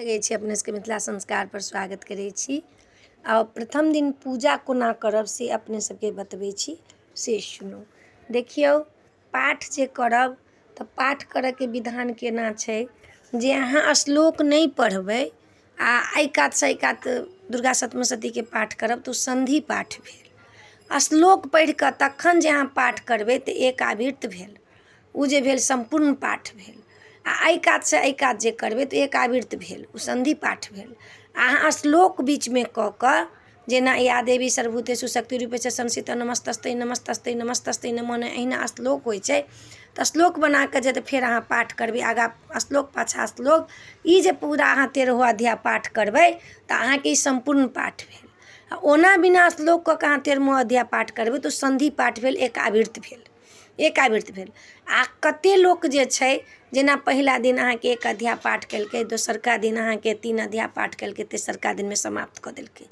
लगै छै अपने सबके मिथिला संस्कार पर स्वागत करै छी। आ प्रथम दिन पूजा कोना करब से अपने सबके बतबै छी, से सुनू। देखियौ, पाठ जे करब तऽ पाठ करैके विधान केना छै जे अहाँ श्लोक नहीं पढ़बै आ एहि कातसँ एहि कात दुर्गा सप्तशतीके पाठ करब तऽ संधि पाठ भेल। श्लोक पढ़ि कऽ तखन जे अहाँ पाठ करबै तऽ एकावृत्त भेल, ओ जे भेल संपूर्ण पाठ भेल। आ एहि कातसँ एहि कात जे करबै तऽ एकावृत्त भेल, ओ संधि पाठ भेल। अहाँ श्लोक बीचमे कऽ कऽ जेना या देवी सर्वभूतेषु शक्तिरूपेण संस्थिता नमस्तस्यै नमस्तस्यै नमस्तस्यै नमो नमः एहिना श्लोक होइ छै। तऽ श्लोक बना कऽ जे फेर अहाँ पाठ करबै, आगाँ श्लोक पाछाँ श्लोक, ई जे पूरा अहाँ 13वाँ अध्याय पाठ करबै तऽ अहाँके ई संपूर्ण पाठ भेल। आ ओना बिना श्लोक कऽ कऽ अहाँ 13वाँ अध्याय पाठ करबै तऽ संधि पाठ भेल, एकावृत्त भेल, एकावृत्त भेल। आ कतेक लोक जे छै जेना पहिला दिन अहाँके 1 अध्याय पाठ केलकै, दोसरका दिन अहाँके 3 अध्याय पाठ केलकै, तेसरका दिनमे समाप्त कऽ देलकै।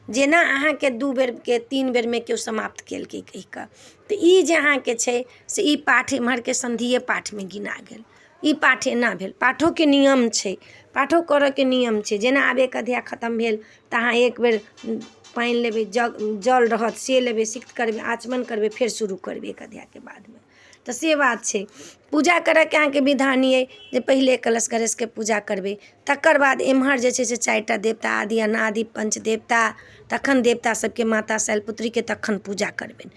जेना अहाँके 2 बेरके 3 बेरमे केओ समाप्त केलकै कहि कऽ, तऽ ई जे अहाँके छै से ई पाठ एम्हरके संधिए पाठमे गिना गेल। ई पाठ एना भेल। पाठोके नियम छै, पाठो करऽके नियम छै। जेना आब 1 अध्याय खतम भेल तऽ अहाँ 1 बेर पानि लेबै, जल रहत से लेबै, सिक्त करबै, आचमन करबै, फेर शुरू करबै 1 अध्यायके बादमे। तऽ से बात छै। पूजा करैके अहाँके विधान अइ जे पहिले कलश गणेशके पूजा करबै, तकर बाद एम्हर जे छै से 4टा देवता आदि अनादि पंच देवता, तखन देवता सबके माता शैलपुत्रीके तखन पूजा करबनि।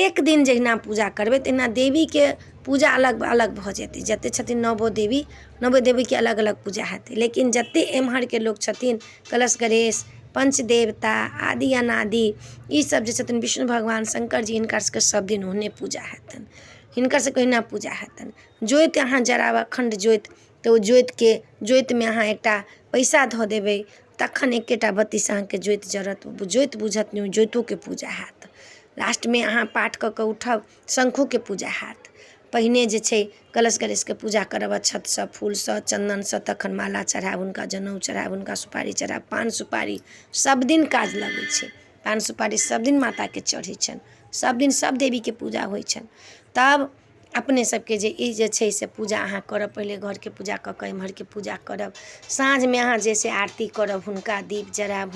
एक दिन जहिना पूजा करबै तहिना देवीके पूजा अलग अलग भऽ जेतै। जतेक छथिन 9 देवी, 9 देवीके अलग अलग पूजा हेतै। लेकिन जतेक एम्हरके लोक छथिन, कलश गणेश, पंचदेवता आदि अनादि, ई सब जे छथिन विष्णु भगवान शंकर जी, हिनकर सबके सब दिन ओहने पूजा हेतनि, हिनकर सबके ओहिना पूजा हेतनि। ज्योति अहाँ जराब, अखण्ड ज्योति, तऽ ओ ज्योतिमे अहाँ एकटा पैसा धऽ देबै, तखन एकेटा बत्तीसँ अहाँके ज्योति जरत, ज्योति बुझत नहि, ज्योतिओके पूजा हैत। लास्टमे अहाँ पाठ कऽ कऽ उठब, शंखोके पूजा हैत। पहिने जे छै कलश गणेशके पूजा करब, अक्षतसँ, फूलसँ, चन्दनसँ, तखन माला चढ़ायब, हुनका जनेऊ चढ़ायब, हुनका सुपारी चढ़ायब। पान सुपारी सब दिन काज लगै छै, पान सुपारी सब दिन माताके चढ़ै छनि, सब दिन सब देवीके पूजा होइ छनि। तब अपने सबके जे ई जे छै से पूजा अहाँ करब, पहिले घरके पूजा कऽ कऽ एम्हरके पूजा करब। साँझमे अहाँ जे से आरती करब, हुनका दीप जरायब,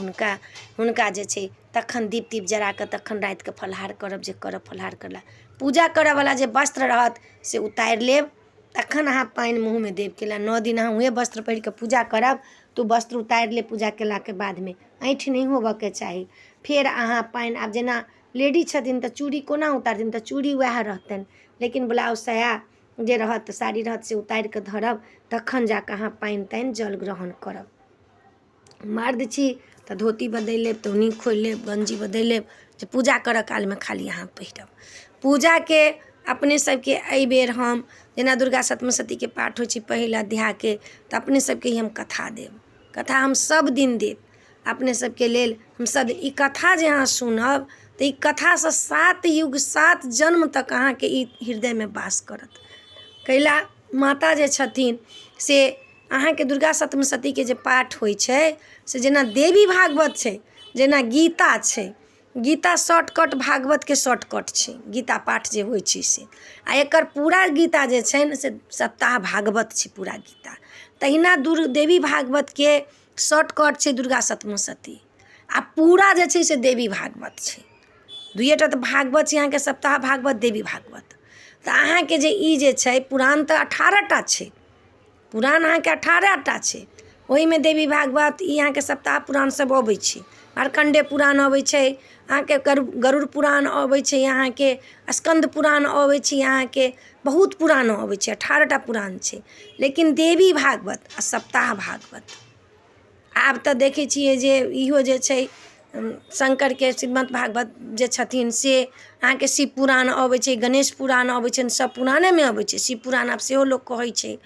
हुनका जे छै तखन दीप तीप जरा कऽ तखन रातिके फलाहार करब, जे करब फलाहार करला। पूजा करऽवला जे वस्त्र रहत से उतारि लेब, तखन अहाँ पानि मुँहमे देब। केला 9 दिन अहाँ उहे वस्त्र पहिर कऽ पूजा करब तऽ वस्त्र उतारि लेब पूजा केलाके बादमे, ऐँठि नहि होबऽके चाही। फेर अहाँ पानि, आब जेना लेडीज छथिन तऽ चूड़ी कोना उतारथिन, तऽ चूड़ी वएह रहतनि, लेकिन ब्लाउज साया जे रहत, साड़ी रहत, से उतारि कऽ धरब, तखन जाकऽ अहाँ पानि तानि जल ग्रहण करब। मर्द छी तऽ धोती बदलि लेब, तौनी खोलि लेब, गंजी बदलि लेब, जे पूजा करऽ कालमे खाली अहाँ पहिरब। पूजाके अपने सबके एहि बेर हम जेना दुर्गा सप्तशतीके पाठ होइ छै पहिल अध्यायके, तऽ अपने सबके ही हम कथा देब। कथा हम सब दिन देब अपने सबके लेल। हम सब ई कथा जे अहाँ सुनब तऽ ई कथासँ 7 युग 7 जन्म तक अहाँके ई हृदयमे वास करत। कैला माता जे छथिन से अहाँके दुर्गा सप्तशतीके जे पाठ होइ छै से जेना देवी भागवत छै, जेना गीता छै। गीता शॉर्टकट भागवतके शॉर्टकट छै, गीता पाठ जे होइ छै से। आ एकर पूरा गीता जे छै ने से सप्ताह भागवत छै पूरा गीता। तहिना देवी भागवतके शॉर्टकट छै दुर्गा सप्तशती, आ पूरा जे छै से देवी भागवत छै। 2टा तऽ भागवत छै अहाँके, सप्ताह भागवत, देवी भागवत। तऽ अहाँके जे ई जे छै पुराण तऽ 18टा छै, पुराण अहाँके 18टा छै। ओहिमे देवी भागवत, ई अहाँके सप्ताह पुराण सब अबै छै। मार्कण्डेय पुराण अबै छै अहाँके, गरुड़ पुराण अबै छै अहाँके, स्कंद पुराण अबै छै अहाँके, बहुत पुराण अबै छै, 18टा पुराण छै। लेकिन देवी भागवत आ सप्ताह भागवत। आब तऽ देखै छियै जे इहो जे छै शंकरके श्रीमद् भागवत जे छथिन से अहाँके शिव पुराण अबै छै, गणेश पुराण अबै छनि, सब पुराणेमे अबै छै। शिव पुराण आब सेहो लोक कहै छै,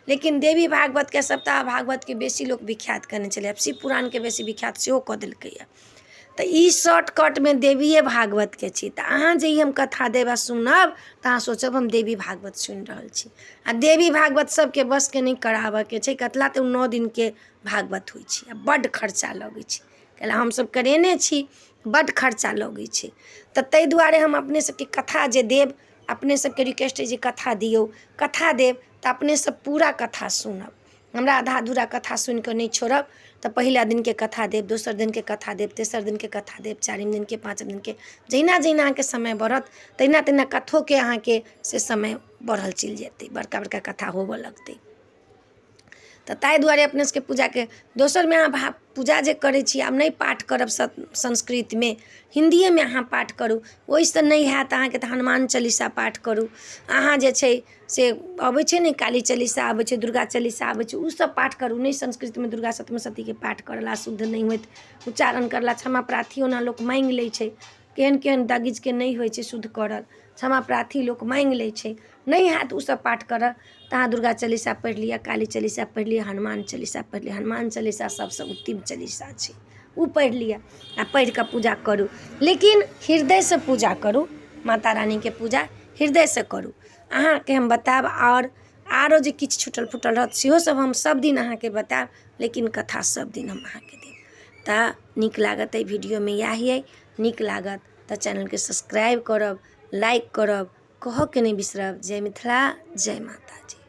लेकिन देवी भागवतके सप्ताह भागवतके बेसी लोक विख्यात करने छलै। आब शिव पुराणके बेसी विख्यात सेहो कऽ देलकैए। तऽ ई शॉर्टकटमे देवीए भागवतके छी। तऽ अहाँ जे ई हम कथा देब आ सुनब तऽ अहाँ सोचब हम देवी भागवत सुनि रहल छी। आ देवी भागवत सबके बसके नहि कराबऽके छै, कतला तऽ 9 दिनके भागवत होइ छै, आ बड्ड खर्चा लगै छै। कैला हमसब करेने छी, बड्ड खर्चा लगै छै। तऽ ताहि दुआरे हम अपने सबके कथा जे देब, अपने सबके रिक्वेस्ट अइ जे कथा दियौ, कथा देब तऽ अपने सब पूरा कथा सुनब। हमरा आधा अधूरा कथा सुनि कऽ नहीं छोड़ब। तऽ पहिला दिन के कथा देब, दोसर दिन के कथा देब, तेसर दिन के कथा देब, चारिम दिन के, पाँचम दिन के, जहिना जहिना अहाँके समय बढ़त तहिना तहिना कथो के अहाँके से समय बढ़ल चलि जेतै, बड़का बड़का कथा होबऽ लगतै। तऽ ताहि दुआरे अपने सबके पूजाके दोसरमे अहाँ पूजा जे करै छी, आब नहि पाठ करब संस्कृतमे, हिन्दिएमे अहाँ पाठ करू। ओहिसँ नहि हैत अहाँके तऽ हनुमान चालीसा पाठ करू। अहाँ जे छै से अबै छै ने काली चालीसा अबै छै, दुर्गा चालीसा अबै छै, ओसब पाठ करू। नहि संस्कृतमे दुर्गा सप्तशतीके पाठ करला शुद्ध नहि होइत, उच्चारण करला क्षमा प्रार्थी ओना लोक माँगि लै छै। केहन केहन दगिजके नहि होइ छै शुद्ध करल, क्षमा प्रार्थी लोक माँगि लै छै। नहीं हैत ओसब पाठ करऽ तऽ अहाँ दुर्गा चालीसा पढ़ि लिअ, काली चालीसा पढ़ि लिअ, हनुमान चालीसा पढ़ि लिअ। हनुमान चालीसा सबसँ उत्तम चालीसा छै, ओ पढ़ि लिअ आ पढ़ि कऽ पूजा करू। लेकिन हृदयसँ पूजा करू, माता रानीके पूजा हृदयसँ करू। अहाँके हम बतायब आरो जे किछु छूटल फूटल रहत सेहो सब हम सब दिन अहाँके बतायब, लेकिन कथा सब दिन हम अहाँके देब। तऽ नीक लागत एहि वीडियोमे इएह अइ। नीक लागत तऽ चैनलके सब्सक्राइब करब, लाइक करब, कहऽके नहि बिसरब। जय मिथिला, जय माता दी।